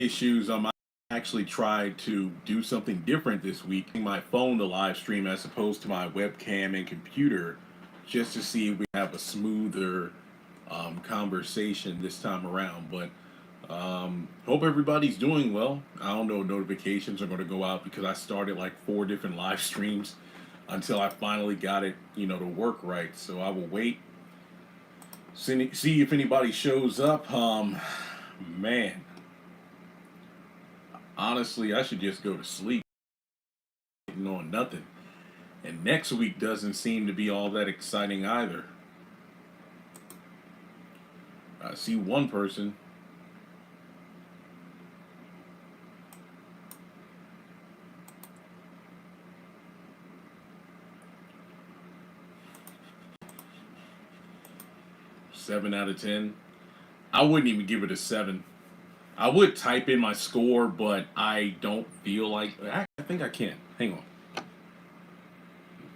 issues. I actually tried to do something different this week. Using my phone to live stream as opposed to my webcam and computer, just to see if we have a smoother conversation this time around. But hope everybody's doing well. I don't know if notifications are going to go out because I started like 4 different live streams until I finally got it, to work right. So I will wait, see if anybody shows up. Man, honestly, I should just go to sleep, knowing nothing. And next week doesn't seem to be all that exciting either. I see one person. Seven out of 10. I wouldn't even give it a 7. I would type in my score, but I don't feel like. I think I can. Hang on.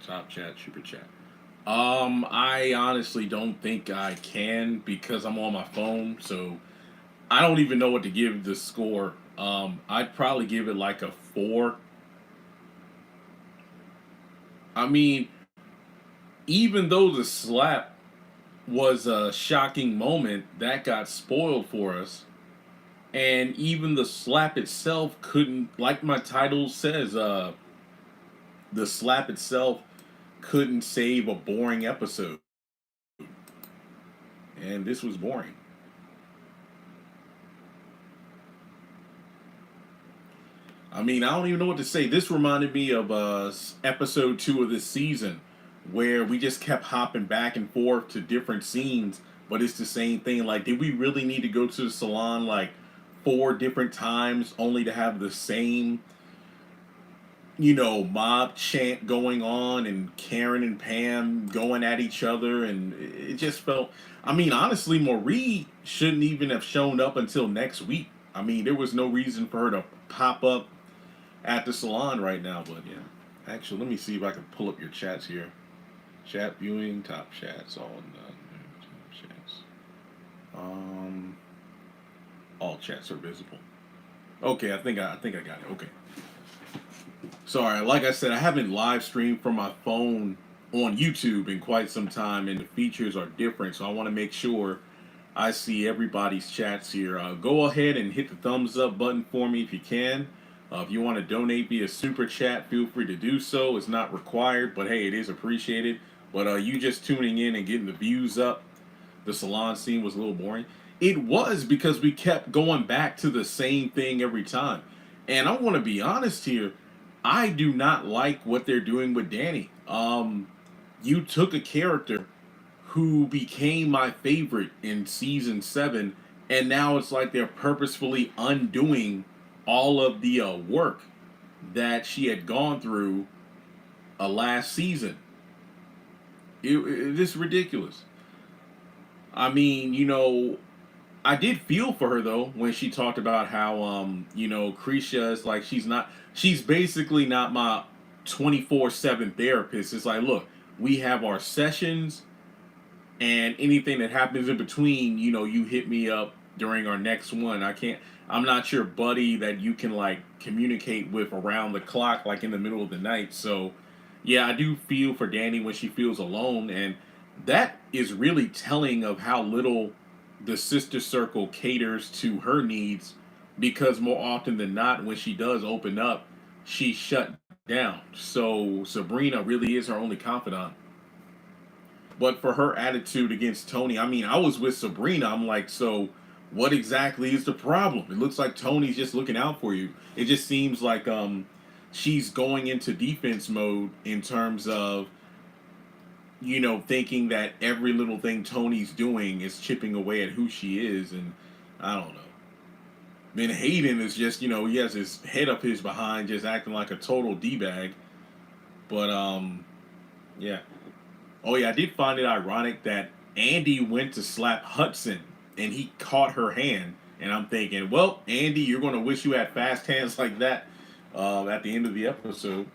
Top chat, super chat. I honestly don't think I can because I'm on my phone, so I don't even know what to give the score. I'd probably give it like a 4. I mean, even though the slap was a shocking moment, that got spoiled for us. And even the slap itself couldn't, like my title says, the slap itself couldn't save a boring episode. And this was boring. I mean, I don't even know what to say. This reminded me of episode 2 of this season, where we just kept hopping back and forth to different scenes, but it's the same thing. Like, did we really need to go to the salon like 4 different times only to have the same, mob chant going on and Karen and Pam going at each other? And it just felt, I mean, honestly, Marie shouldn't even have shown up until next week. I mean, there was no reason for her to pop up at the salon right now, but yeah. Actually, let me see if I can pull up your chats here. Chat viewing, top chats, all chats. All chats are visible. Okay, I think I got it. Okay. Sorry, like I said, I haven't live streamed from my phone on YouTube in quite some time, and the features are different. So I want to make sure I see everybody's chats here. Go ahead and hit the thumbs up button for me if you can. If you want to donate via super chat, feel free to do so. It's not required, but hey, it is appreciated. But you just tuning in and getting the views up, the salon scene was a little boring. It was because we kept going back to the same thing every time. And I want to be honest here, I do not like what they're doing with Danny. You took a character who became my favorite in season 7, and now it's like they're purposefully undoing all of the work that she had gone through last season. It's ridiculous. I mean, I did feel for her though when she talked about how Krisha is like she's basically not my 24/7 therapist. It's like, look, we have our sessions, and anything that happens in between, you hit me up during our next one. I'm not your buddy that you can like communicate with around the clock, like in the middle of the night. So yeah, I do feel for Danny when she feels alone, and that is really telling of how little the sister circle caters to her needs, because more often than not, when she does open up, she's shut down. So Sabrina really is her only confidant. But for her attitude against Tony, I mean, I was with Sabrina. I'm like, so what exactly is the problem? It looks like Tony's just looking out for you. It just seems like she's going into defense mode in terms of, thinking that every little thing Tony's doing is chipping away at who she is. And I don't know. Then Hayden is just, he has his head up his behind, just acting like a total D-bag. But, yeah. Oh yeah, I did find it ironic that Andy went to slap Hudson and he caught her hand. And I'm thinking, well, Andy, you're going to wish you had fast hands like that at the end of the episode.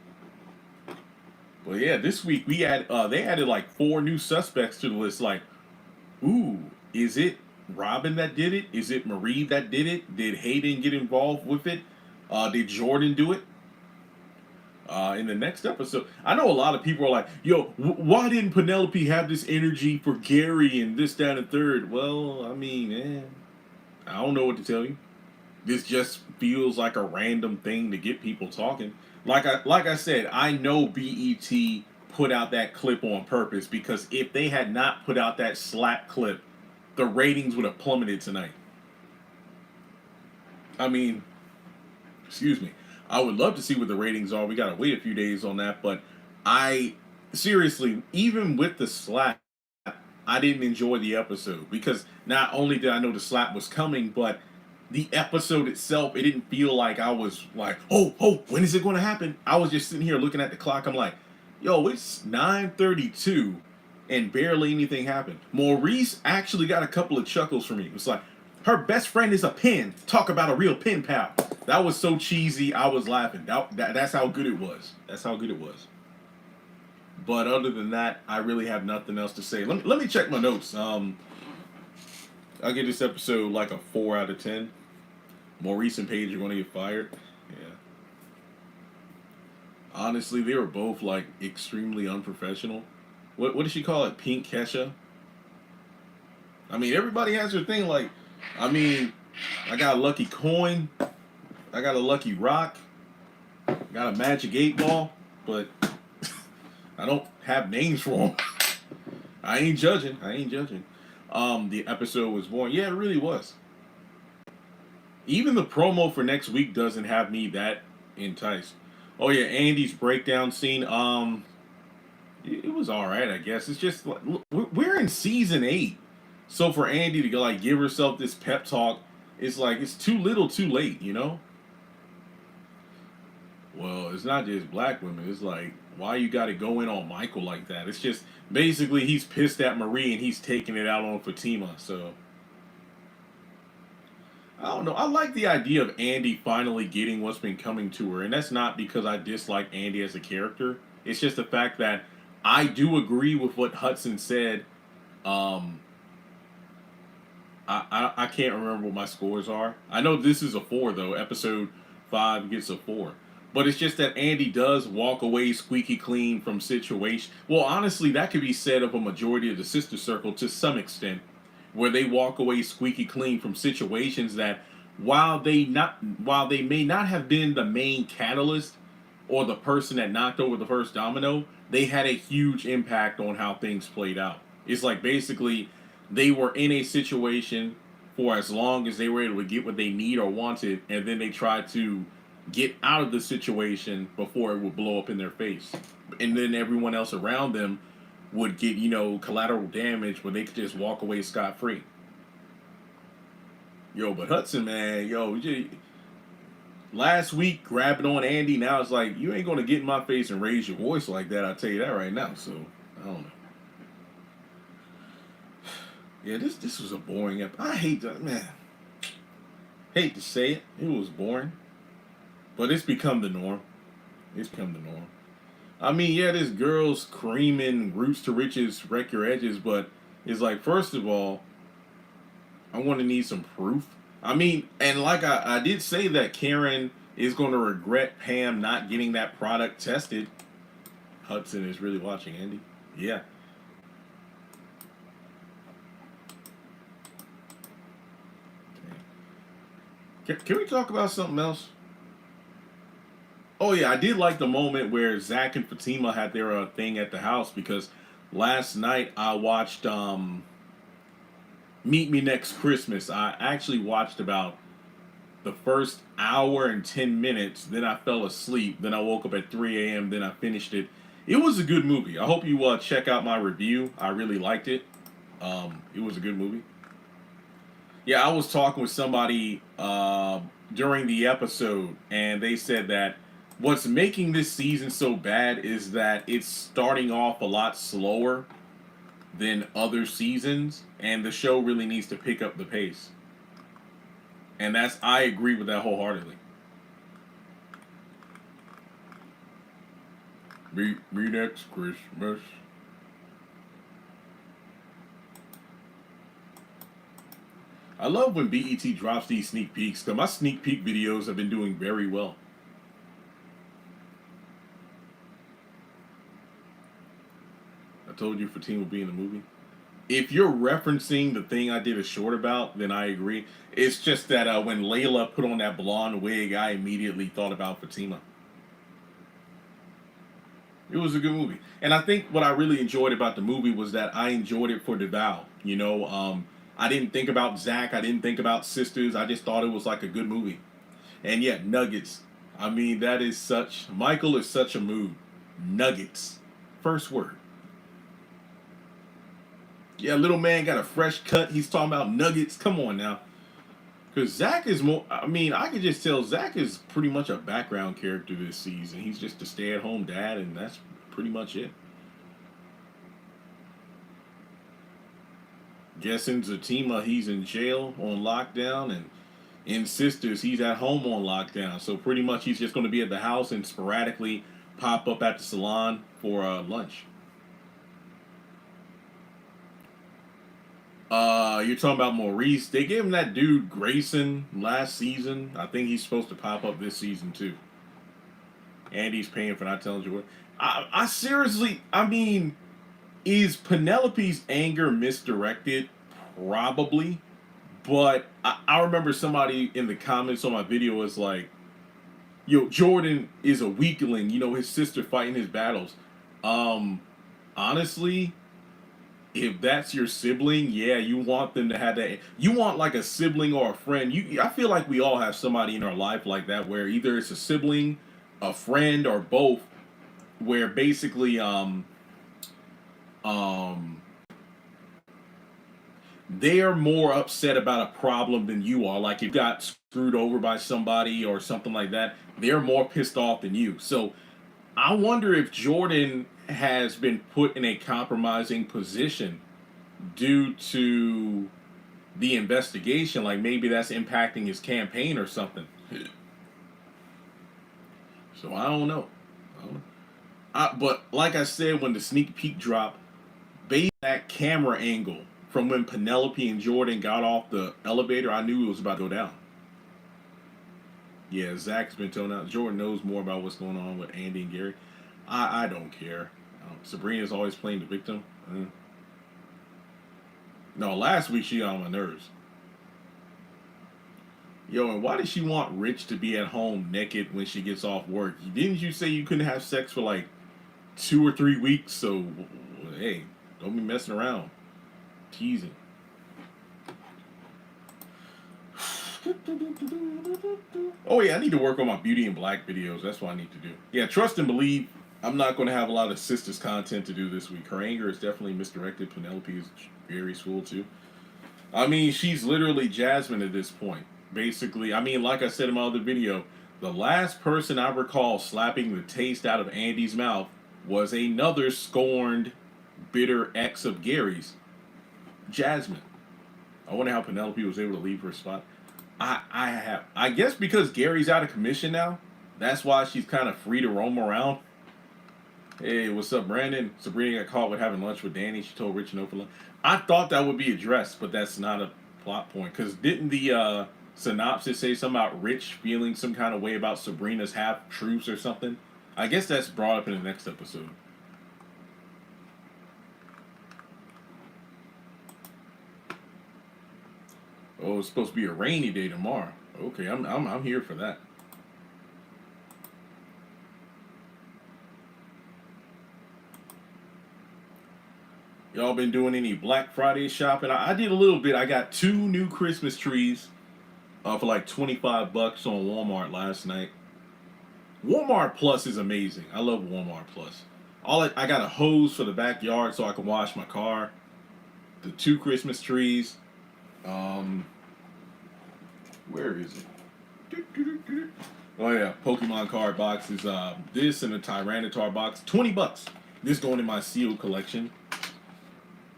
But yeah, this week they added like 4 new suspects to the list. Like, ooh, is it Robin that did it? Is it Marie that did it? Did Hayden get involved with it? Did Jordan do it? In the next episode, I know a lot of people are like, "Yo, why didn't Penelope have this energy for Gary and this, that, and third?" Well, I mean, I don't know what to tell you. This just feels like a random thing to get people talking. Like I said, I know BET put out that clip on purpose because if they had not put out that slap clip, the ratings would have plummeted tonight. I mean, excuse me. I would love to see what the ratings are. We gotta wait a few days on that, but I seriously, even with the slap, I didn't enjoy the episode because not only did I know the slap was coming, but the episode itself, it didn't feel like I was like, oh, when is it going to happen? I was just sitting here looking at the clock. I'm like, yo, it's 9:32, and barely anything happened. Maurice actually got a couple of chuckles from me. It was like, her best friend is a pen. Talk about a real pen pal. That was so cheesy. I was laughing. That's how good it was. That's how good it was. But other than that, I really have nothing else to say. Let me check my notes. I'll give this episode like a 4 out of 10. Maurice and Paige are going to get fired. Yeah. Honestly, they were both like extremely unprofessional. What does she call it? Pink Kesha? I mean, everybody has their thing. Like, I mean, I got a lucky coin. I got a lucky rock. Got a magic 8 ball. But I don't have names for them. I ain't judging. The episode was boring. Yeah, it really was. Even the promo for next week doesn't have me that enticed. Oh yeah, Andy's breakdown scene. It was all right, I guess. It's just like, we're in season 8, so for Andy to go like give herself this pep talk, it's like it's too little, too late. You know. Well, it's not just black women. It's like why you got to go in on Michael like that. It's just basically he's pissed at Marie and he's taking it out on Fatima. So. I don't know. I like the idea of Andy finally getting what's been coming to her, and that's not because I dislike Andy as a character. It's just the fact that I do agree with what Hudson said. Um, I can't remember what my scores are. I know this is a 4 though. Episode 5 gets a 4, but it's just that Andy does walk away squeaky clean from situation. Well, honestly, that could be said of a majority of the sister circle to some extent where they walk away squeaky clean from situations that while they may not have been the main catalyst or the person that knocked over the first domino, they had a huge impact on how things played out. It's like basically they were in a situation for as long as they were able to get what they need or wanted, and then they tried to get out of the situation before it would blow up in their face. And then everyone else around them would get, collateral damage, but they could just walk away scot-free. Yo, but Hudson, man, last week grabbing on Andy, now it's like, you ain't going to get in my face and raise your voice like that, I'll tell you that right now, so, I don't know. Yeah, this was a boring episode. I hate that, man. Hate to say it, it was boring. But it's become the norm. I mean, yeah, this girl's creaming roots to riches, wreck your edges, but it's like, first of all, I want to need some proof. I mean, and like I did say that Karen is going to regret Pam not getting that product tested. Hudson is really watching, Andy. Yeah. Can we talk about something else? Oh yeah, I did like the moment where Zach and Fatima had their thing at the house because last night I watched Meet Me Next Christmas. I actually watched about the first hour and 10 minutes, then I fell asleep, then I woke up at 3 a.m., then I finished it. It was a good movie. I hope you check out my review. I really liked it. It was a good movie. Yeah, I was talking with somebody during the episode, and they said that what's making this season so bad is that it's starting off a lot slower than other seasons, and the show really needs to pick up the pace. And I agree with that wholeheartedly. Me next Christmas. I love when BET drops these sneak peeks because my sneak peek videos have been doing very well. I told you Fatima will be in the movie. If you're referencing the thing I did a short about, then I agree. It's just that when Layla put on that blonde wig, I immediately thought about Fatima. It was a good movie, and I think what I really enjoyed about the movie was that I enjoyed it for DeVal. I didn't think about Zach. I didn't think about Sisters. I just thought it was like a good movie. And yeah, Nuggets. I mean, that is such. Michael is such a mood. Nuggets. First word. Yeah, little man got a fresh cut. He's talking about nuggets. Come on now. Because Zach is more. I mean, I could just tell Zach is pretty much a background character this season. He's just a stay at home dad, and that's pretty much it. Guessing Zatima, he's in jail on lockdown, and in Sisters, he's at home on lockdown. So pretty much he's just going to be at the house and sporadically pop up at the salon for lunch. You're talking about Maurice. They gave him that dude Grayson last season. I think he's supposed to pop up this season too. Andy's paying for not telling you what. I seriously, I mean, is Penelope's anger misdirected? Probably. But I remember somebody in the comments on my video was like, yo, Jordan is a weakling. His sister fighting his battles. Honestly, if that's your sibling, yeah, you want them to have that. You want like a sibling or a friend. I feel like we all have somebody in our life like that, where either it's a sibling, a friend, or both, where basically they are more upset about a problem than you are. Like if you got screwed over by somebody or something like that, they're more pissed off than you. So I wonder if Jordan has been put in a compromising position due to the investigation. Like maybe that's impacting his campaign or something. So I don't know. But like I said, when the sneak peek dropped, based on that camera angle from when Penelope and Jordan got off the elevator, I knew it was about to go down. Yeah, Zach's been told out. Jordan knows more about what's going on with Andy and Gary. I don't care. Sabrina's always playing the victim. No, last week she got on my nerves. Yo, and why does she want Rich to be at home naked when she gets off work? Didn't you say you couldn't have sex for like 2 or 3 weeks? So, hey, don't be messing around. Teasing. Oh yeah, I need to work on my Beauty in Black videos. That's what I need to do. Yeah, trust and believe. I'm not going to have a lot of Sisters content to do this week. Her anger is definitely misdirected. Penelope is very school too. I mean, she's literally Jasmine at this point. Basically, I mean, like I said in my other video, the last person I recall slapping the taste out of Andy's mouth was another scorned, bitter ex of Gary's, Jasmine. I wonder how Penelope was able to leave her spot. I guess because Gary's out of commission now, that's why she's kind of free to roam around. Hey, what's up, Brandon? Sabrina got caught with having lunch with Danny. She told Rich no for lunch. I thought that would be addressed, but that's not a plot point. Because didn't the synopsis say something about Rich feeling some kind of way about Sabrina's half-truths or something? I guess that's brought up in the next episode. Oh, it's supposed to be a rainy day tomorrow. Okay, I'm here for that. Y'all been doing any Black Friday shopping? I did a little bit. I got 2 new Christmas trees for like $25 on Walmart last night. Walmart Plus is amazing. I love Walmart Plus. I got a hose for the backyard so I can wash my car. The 2 Christmas trees. Where is it? Oh yeah, Pokemon card boxes. This and a Tyranitar box. $20. This going in my sealed collection.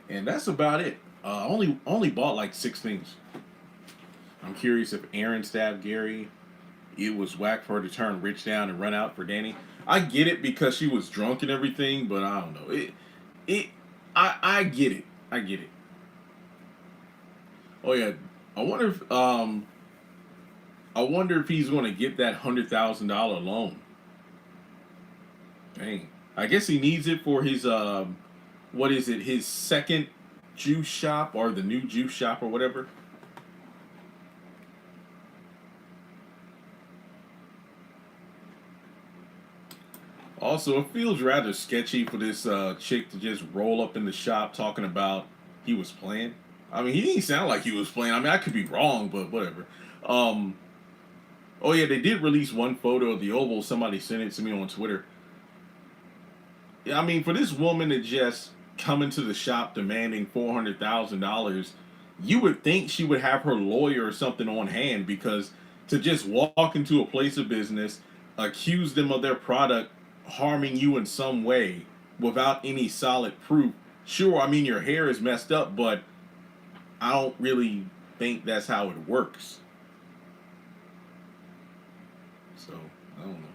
And that's about it. Only bought like 6 things. I'm curious if Aaron stabbed Gary. It was whack for her to turn Rich down and run out for Danny. I get it because she was drunk and everything, but I don't know. I get it. I get it. Oh yeah, I wonder if I wonder if he's going to get that $100,000 loan. Dang. I guess he needs it for his what is it? His second juice shop or the new juice shop or whatever. Also, it feels rather sketchy for this chick to just roll up in the shop talking about he was playing. I mean, he didn't sound like he was playing. I mean, I could be wrong, but whatever. Um, oh yeah, they did release one photo of the Oval. Somebody sent it to me on Twitter. Yeah, I mean, for this woman to just come into the shop demanding $400,000, you would think she would have her lawyer or something on hand because to just walk into a place of business, accuse them of their product harming you in some way without any solid proof. Sure, I mean your hair is messed up, but I don't really think that's how it works. So I don't know.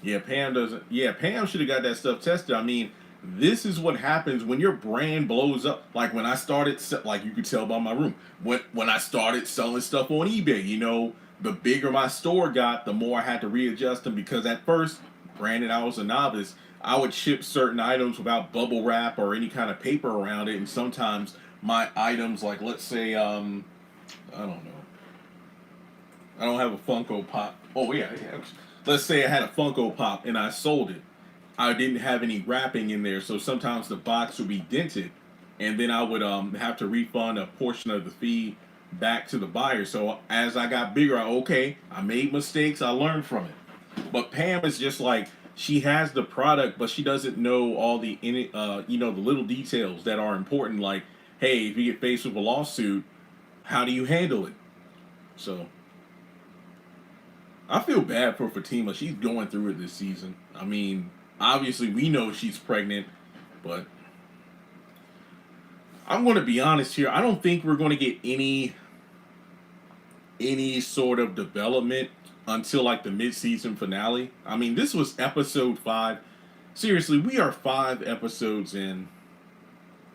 Yeah, Pam doesn't. Yeah, Pam should have got that stuff tested. I mean, this is what happens when your brand blows up. Like when I started, like you could tell by my room, when I started selling stuff on eBay. The bigger my store got, the more I had to readjust them because at first, granted, I was a novice. I would ship certain items without bubble wrap or any kind of paper around it, and sometimes my items, like let's say, I don't know, I don't have a Funko Pop. Oh yeah. Let's say I had a Funko Pop and I sold it. I didn't have any wrapping in there, so sometimes the box would be dented, and then I would have to refund a portion of the fee back to the buyer. So as I got bigger, I made mistakes. I learned from it. But Pam is just like she has the product, but she doesn't know all the the little details that are important. Like, hey, if you get faced with a lawsuit, how do you handle it? So I feel bad for Fatima. She's going through it this season. I mean, obviously we know she's pregnant, but I'm going to be honest here. I don't think we're going to get any sort of development until like the mid-season finale. I mean, this was episode 5. Seriously, we are 5 episodes in,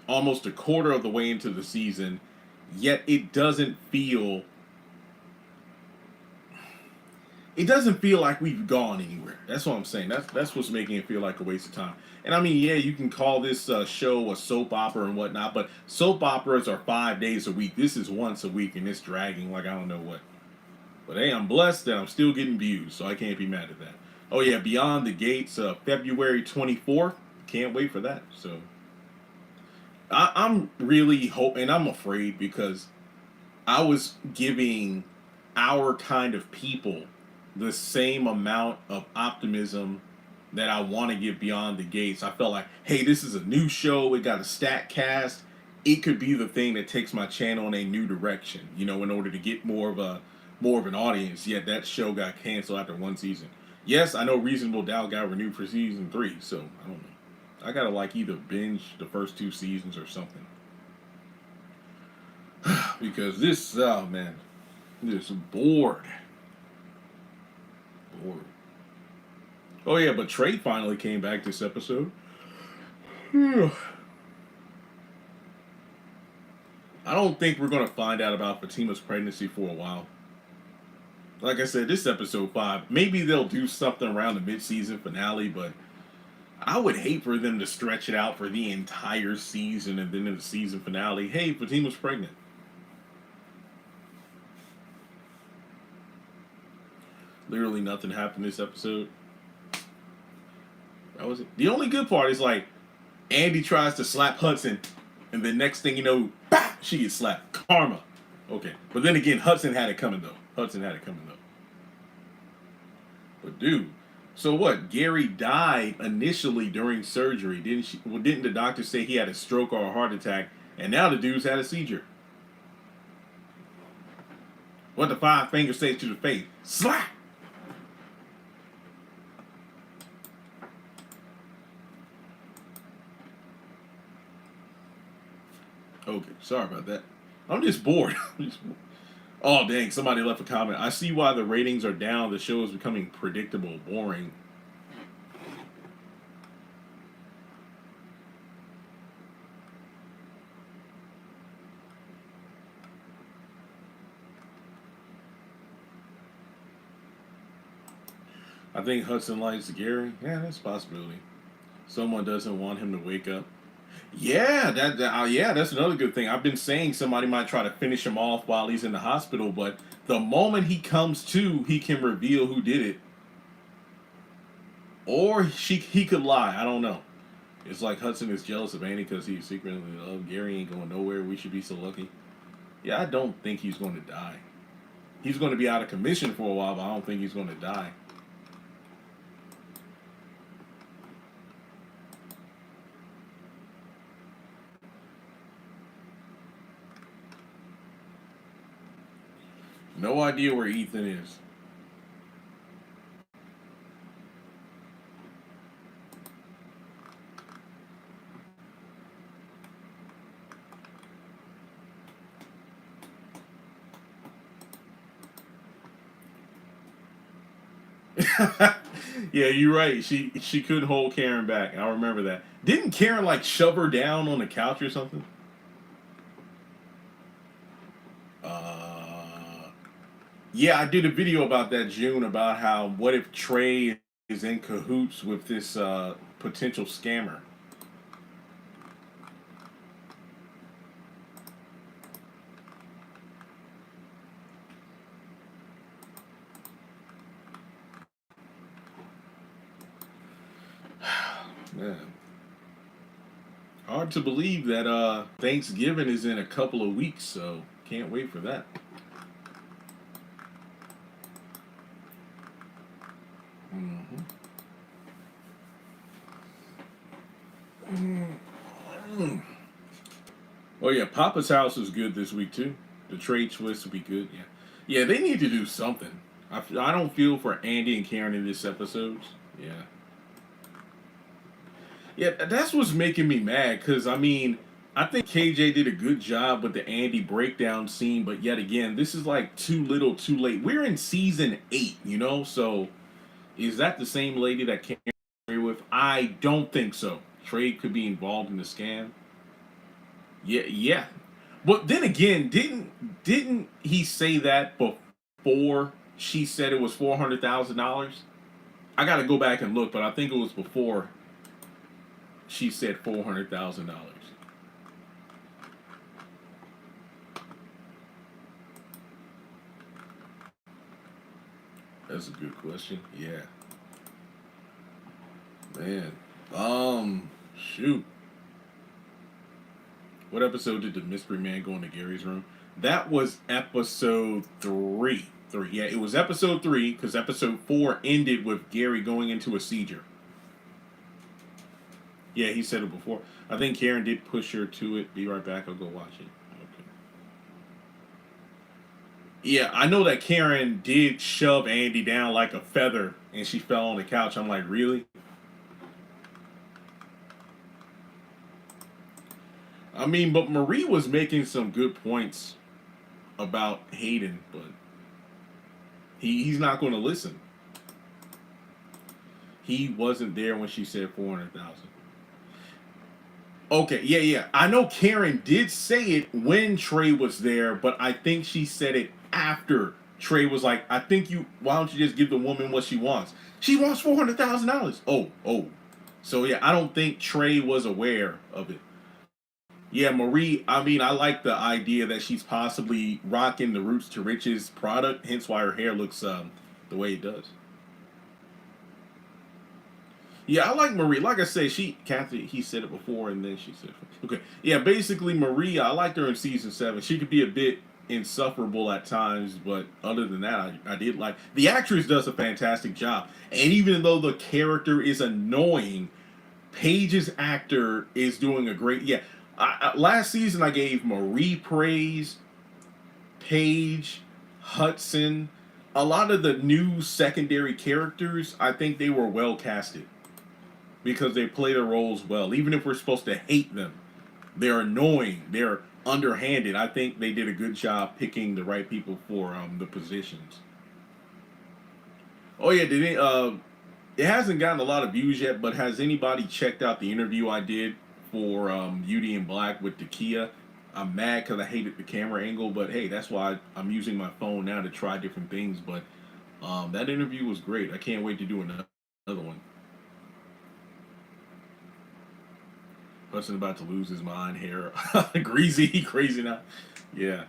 almost a quarter of the way into the season, yet it doesn't feel like we've gone anywhere. That's what I'm saying. That's what's making it feel like a waste of time. And I mean, yeah, you can call this show a soap opera and whatnot, but soap operas are 5 days a week. This is once a week, and it's dragging like I don't know what. But hey, I'm blessed that I'm still getting views, so I can't be mad at that. Oh yeah, Beyond the Gates, February 24th. Can't wait for that. So I'm really hoping, and I'm afraid because I was giving our kind of people the same amount of optimism that I want to give Beyond the Gates. I felt like, hey, this is a new show. It got a stat cast. It could be the thing that takes my channel in a new direction. In order to get more of an audience. Yet that show got canceled after one season. Yes, I know Reasonable Doubt got renewed for season 3. So I don't know. I gotta like either binge the first 2 seasons or something because this, oh man, this bored. Bored. Oh yeah, but Trey finally came back this episode. I don't think we're gonna find out about Fatima's pregnancy for a while. Like I said, this episode 5. Maybe they'll do something around the mid-season finale, but I would hate for them to stretch it out for the entire season and then in the season finale, hey, Fatima's pregnant. Literally nothing happened this episode. That was it. The only good part is like Andy tries to slap Hudson, and the next thing you know, bah, she gets slapped. Karma. Okay, but then again, Hudson had it coming though. But dude, so what? Gary died initially during surgery, didn't she? Well, didn't the doctor say he had a stroke or a heart attack, and now the dude's had a seizure? What the 5 fingers say to the face? Slap. Okay, sorry about that. I'm just bored. Oh, dang, somebody left a comment. I see why the ratings are down. The show is becoming predictable, boring. I think Hudson likes Gary. Yeah, that's a possibility. Someone doesn't want him to wake up. Yeah, yeah, that's another good thing. I've been saying somebody might try to finish him off while he's in the hospital, but the moment he comes to, he can reveal who did it, or he could lie. I don't know. It's like Hudson is jealous of Andy because he secretly loves Gary. Ain't going nowhere. We should be so lucky. Yeah, I don't think he's going to die. He's going to be out of commission for a while, but I don't think he's going to die. No idea where Ethan is. Yeah, you're right. She could hold Karen back. I remember that. Didn't Karen like shove her down on the couch or something? Uh, yeah, I did a video about that June about how what if Trey is in cahoots with this potential scammer. Man, hard to believe that Thanksgiving is in a couple of weeks, so can't wait for that. Mm-hmm. Mm. Oh yeah, Papa's house is good this week too. The trade twist will be good. Yeah, yeah. They need to do something. I don't feel for Andy and Karen in this episode. Yeah, yeah. That's what's making me mad. Cause I mean, I think KJ did a good job with the Andy breakdown scene, but yet again, this is like too little, too late. We're in season 8, you know. So is that the same lady that Karen with? I don't think so. Trade could be involved in the scam. Yeah, yeah. But then again, didn't he say that before she said it was $400,000? I got to go back and look, but I think it was before she said $400,000. That's a good question. Yeah, man. Shoot. What episode did the mystery man go into Gary's room? That was episode 3. 3. Yeah, it was episode 3 because episode 4 ended with Gary going into a seizure. Yeah, he said it before. I think Karen did push her to it. Be right back. I'll go watch it. Okay. Yeah, I know that Karen did shove Andy down like a feather and she fell on the couch. I'm like, really? I mean, but Marie was making some good points about Hayden, but he's not going to listen. He wasn't there when she said 400,000. Okay, yeah, yeah. I know Karen did say it when Trey was there, but I think she said it after Trey was like, "I think you. Why don't you just give the woman what she wants? She wants $400,000." Oh, oh. So yeah, I don't think Trey was aware of it. Yeah, Marie. I mean, I like the idea that she's possibly rocking the Roots to Riches product, hence why her hair looks the way it does. Yeah, I like Marie. Like I say, Kathy, he said it before, and then she said, okay. Yeah, basically, Maria, I liked her in season 7. She could be a bit insufferable at times, but other than that, I did like. The actress does a fantastic job. And even though the character is annoying, Paige's actor is doing a great. Yeah. Last season, I gave Marie praise, Paige, Hudson. A lot of the new secondary characters, I think they were well casted because they play their roles well. Even if we're supposed to hate them, they're annoying. They're underhanded. I think they did a good job picking the right people for the positions. Oh yeah, did it? It hasn't gotten a lot of views yet, but has anybody checked out the interview I did for Beauty and Black with the Kia? I'm mad because I hated the camera angle, but hey, that's why I'm using my phone now to try different things. But That interview was great. I can't wait to do another one. Hudson about to lose his mind. Hair greasy, crazy now. Yeah,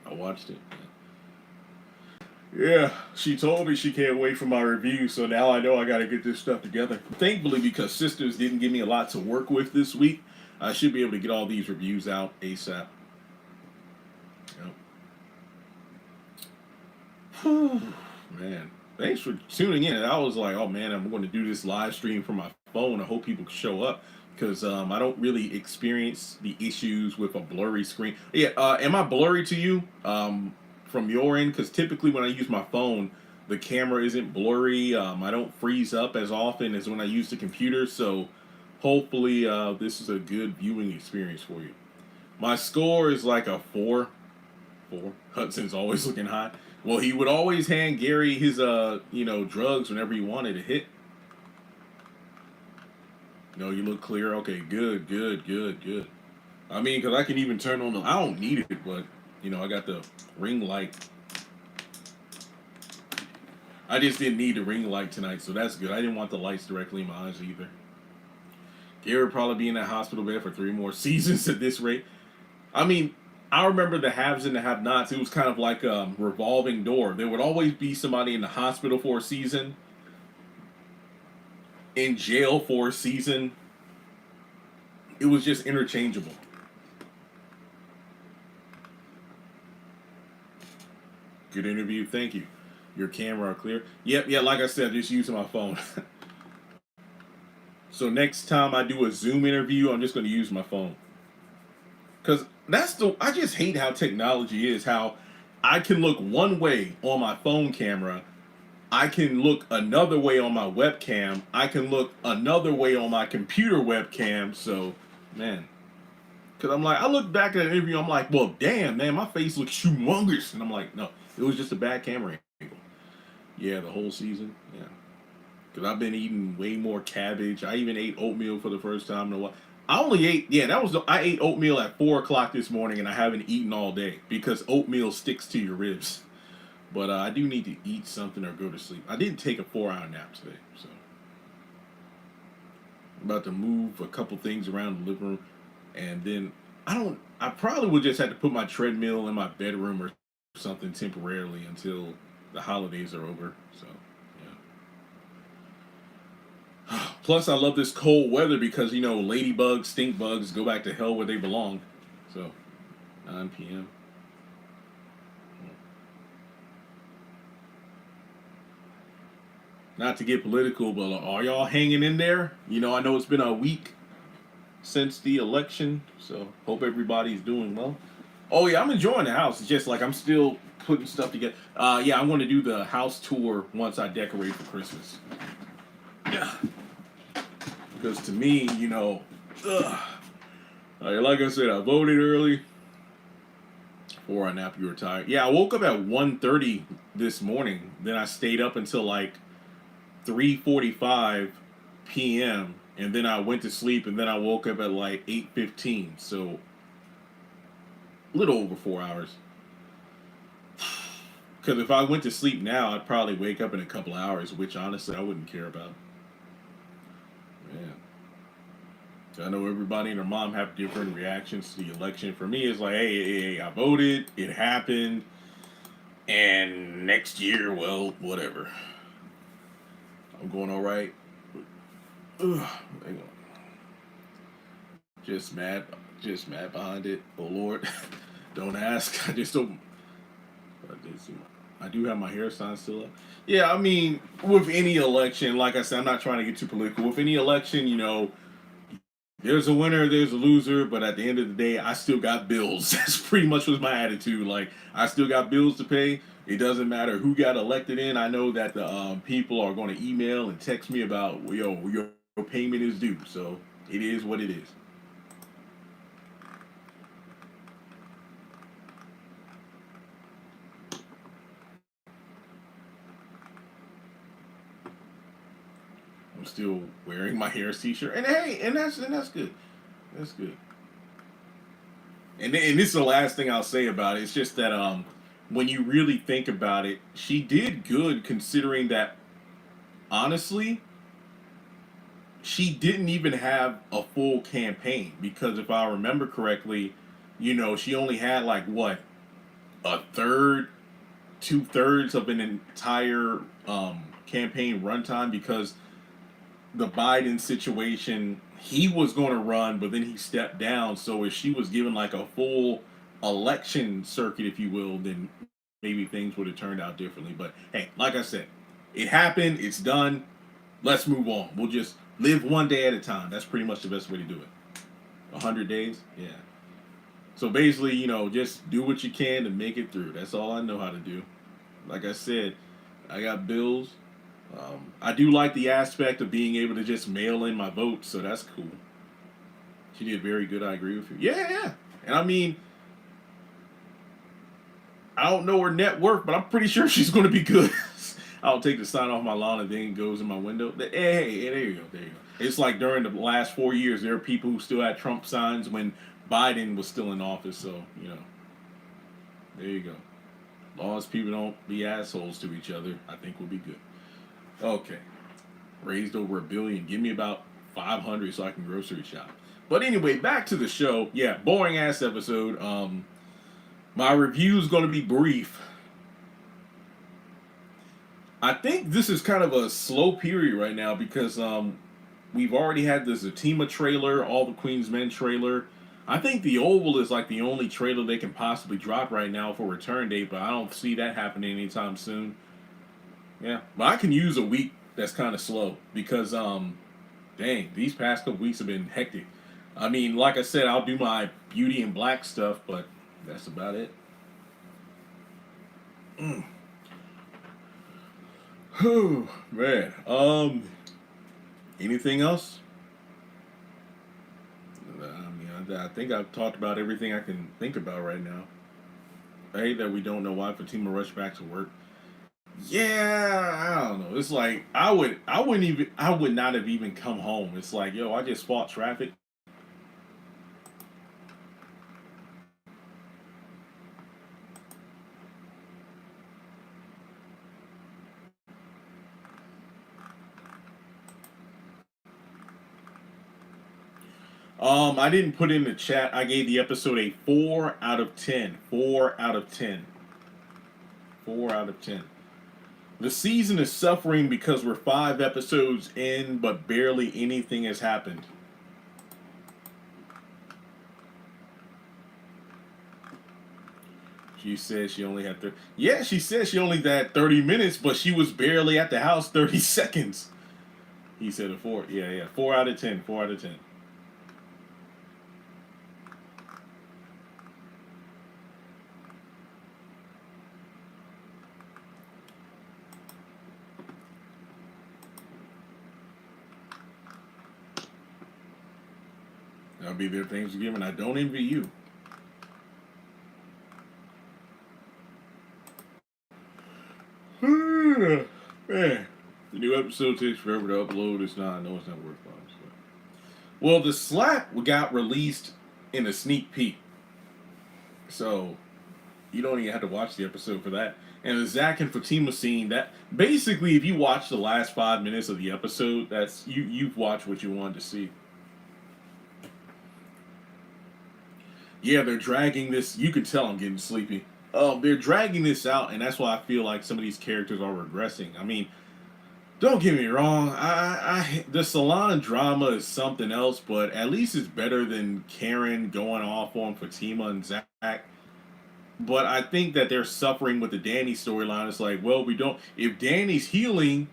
I watched it. Yeah, she told me she can't wait for my review, so now I know I got to get this stuff together. Thankfully, because Sisters didn't give me a lot to work with this week, I should be able to get all these reviews out ASAP. Yep. Man, thanks for tuning in. And I was like, oh man, I'm going to do this live stream from my phone. I hope people show up because I don't really experience the issues with a blurry screen. Yeah, am I blurry to you from your end? Because typically when I use my phone, the camera isn't blurry. I don't freeze up as often as when I use the computer. So hopefully this is a good viewing experience for you. My score is like a 4. 4. Hudson's always looking hot. Well, he would always hand Gary his drugs whenever he wanted to hit. No, you look clear. Okay, good, good, good, good. I mean, because I can even turn on the. I don't need it, but I got the ring light. I just didn't need the ring light tonight, so that's good. I didn't want the lights directly in my eyes either. Gary would probably be in that hospital bed for 3 more seasons at this rate. I mean, I remember the haves and the have-nots. It was kind of like a revolving door. There would always be somebody in the hospital for a season, in jail for a season. It was just interchangeable. Good interview. Thank you. Your camera clear. Yep, yeah, like I said, just using my phone. So next time I do a Zoom interview, I'm just going to use my phone. Because I just hate how technology is, how I can look one way on my phone camera, I can look another way on my webcam, I can look another way on my computer webcam, so, man. Because I'm like, I look back at an interview, I'm like, well, damn, man, my face looks humongous. And I'm like, no, it was just a bad camera angle. Yeah, the whole season, yeah. Because I've been eating way more cabbage. I even ate oatmeal for the first time in a while. I only ate, yeah, I ate oatmeal at 4 o'clock this morning and I haven't eaten all day because oatmeal sticks to your ribs. But I do need to eat something or go to sleep. I didn't take a 4-hour nap today, so. I'm about to move a couple things around the living room and then I probably would just have to put my treadmill in my bedroom or something temporarily until the holidays are over, so. Plus, I love this cold weather because, ladybugs, stink bugs go back to hell where they belong. So, 9 p.m. Not to get political, but are y'all hanging in there? I know it's been a week since the election, so hope everybody's doing well. Oh, yeah, I'm enjoying the house. It's just like I'm still putting stuff together. Yeah, I'm going to do the house tour once I decorate for Christmas. Yeah. Because to me, like I said, I voted early. Before I nap, you were tired. Yeah, I woke up at 1:30 this morning. Then I stayed up until like 3:45 p.m. And then I went to sleep. And then I woke up at like 8:15. So a little over 4 hours. Because if I went to sleep now, I'd probably wake up in a couple hours, which honestly I wouldn't care about. Yeah. I know everybody and their mom have different reactions to the election. For me, it's like, hey, I voted, it happened, and next year, well, whatever. I'm going all right. Ugh, just mad behind it. Oh Lord, don't ask. I just don't. I do have my hair sign still up. Yeah, I mean, with any election, like I said, I'm not trying to get too political. With any election, there's a winner, there's a loser, but at the end of the day, I still got bills. That's pretty much was my attitude. Like, I still got bills to pay. It doesn't matter who got elected in. I know that the people are going to email and text me about, your payment is due. So it is what it is. I'm still wearing my Harris t-shirt, and hey, and that's good. That's good. And this is the last thing I'll say about it. It's just that when you really think about it, she did good considering that honestly, she didn't even have a full campaign because if I remember correctly, she only had like what a third, 2/3 of an entire campaign runtime because the Biden situation, he was going to run, but then he stepped down. So if she was given like a full election circuit, if you will, then maybe things would have turned out differently. But hey, like I said, it happened. It's done. Let's move on. We'll just live one day at a time. That's pretty much the best way to do it. 100 days, yeah. So basically, just do what you can to make it through. That's all I know how to do. Like I said, I got bills. I do like the aspect of being able to just mail in my votes, so that's cool. She did very good. I agree with you. Yeah, yeah. And I mean, I don't know her net worth, but I'm pretty sure she's going to be good. I'll take the sign off my lawn and then it goes in my window. Hey, there you go. There you go. It's like during the last 4 years, there are people who still had Trump signs when Biden was still in office. So, there you go. As long as people don't be assholes to each other, I think we'll be good. Okay. Raised over $1 billion. Give me about 500 so I can grocery shop. But anyway, back to the show. Yeah, boring ass episode. My review is going to be brief. I think this is kind of a slow period right now because we've already had the Zatima trailer, all the Queen's Men trailer. I think the Oval is like the only trailer they can possibly drop right now for return date, but I don't see that happening anytime soon. Yeah, but I can use a week that's kind of slow because dang, these past couple weeks have been hectic. I mean, like I said, I'll do my Beauty and Black stuff, but that's about it. Mm. Whew, man. Anything else? I mean, I think I've talked about everything I can think about right now. I hate that we don't know why Fatima rushed back to work. Yeah, I don't know. It's like I would not have even come home. It's like, yo, I just fought traffic. I didn't put in the chat. I gave the episode a 4 out of 10. 4 out of 10. 4 out of 10. The season is suffering because we're 5 episodes in, but barely anything has happened. She said she only had 30. Yeah, she said she only had 30 minutes, but she was barely at the house 30 seconds. He said a 4. Yeah, yeah. 4 out of 10. 4 out of 10. I'll be there Thanksgiving. I don't envy you. Man, the new episode takes forever to upload. It's not. I know it's not worthwhile. So. Well, the slap got released in a sneak peek, so you don't even have to watch the episode for that. And the Zach and Fatima scene, that basically, if you watch the last 5 minutes of the episode, that's you've watched what you wanted to see. Yeah, they're dragging this. You can tell I'm getting sleepy. They're dragging this out, and that's why I feel like some of these characters are regressing. I mean, don't get me wrong. The salon drama is something else, but at least it's better than Karen going off on Fatima and Zach. But I think that they're suffering with the Danny storyline. It's like, well, we don't. If Danny's healing,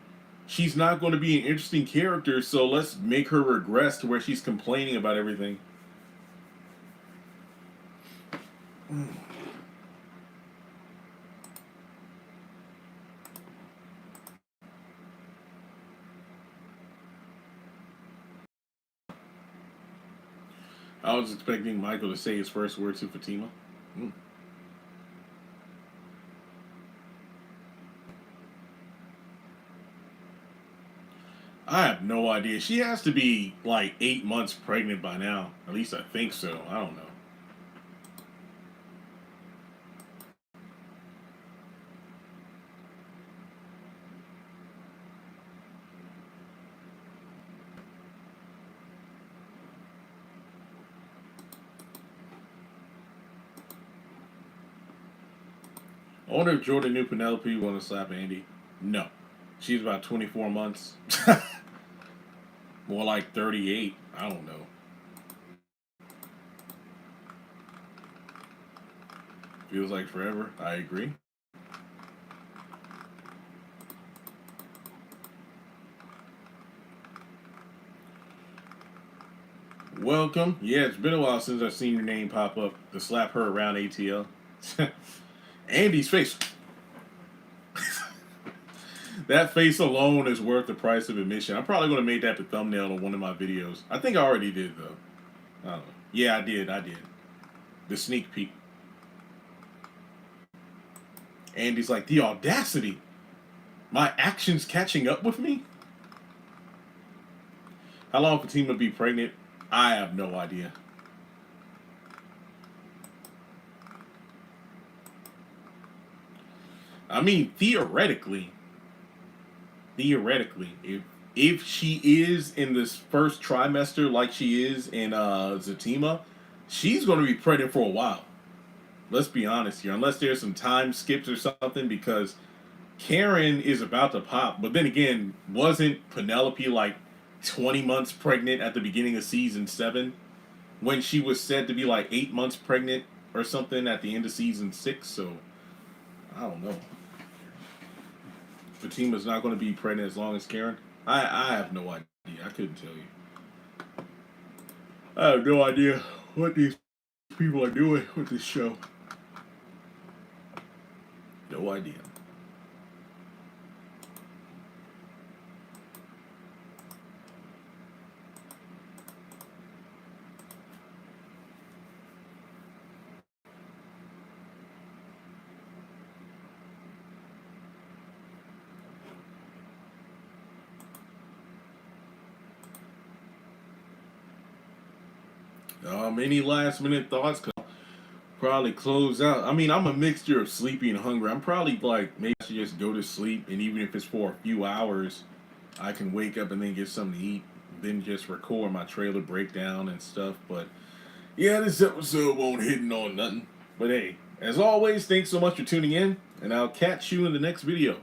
she's not going to be an interesting character. So let's make her regress to where she's complaining about everything. I was expecting Michael to say his first words to Fatima. Mm. I have no idea. She has to be like 8 months pregnant by now. At least I think so. I don't know. I wonder if Jordan knew Penelope want to slap Andy. No. She's about 24 months. More like 38. I don't know. Feels like forever. I agree. Welcome. Yeah, it's been a while since I've seen your name pop up to slap her around ATL. Andy's face. That face alone is worth the price of admission. I'm probably going to make that the thumbnail of one of my videos. I think I already did, though. I don't know. Yeah, I did. The sneak peek. Andy's like, the audacity. My actions catching up with me? How long for Fatima be pregnant? I have no idea. I mean, theoretically, if she is in this first trimester like she is in Zatima, she's going to be pregnant for a while. Let's be honest here, unless there's some time skips or something, because Karen is about to pop. But then again, wasn't Penelope like 20 months pregnant at the beginning of season 7 when she was said to be like 8 months pregnant or something at the end of season 6? So I don't know. Fatima's not going to be pregnant as long as Karen. I have no idea. I couldn't tell you. I have no idea what these people are doing with this show. No idea. Any last minute thoughts? Probably close out. I mean, I'm a mixture of sleepy and hungry. I'm probably like, maybe I should just go to sleep, and even if it's for a few hours, I can wake up and then get something to eat, then just record my trailer breakdown and stuff. But yeah, this episode won't hit on nothing. But hey, as always, thanks so much for tuning in, and I'll catch you in the next video.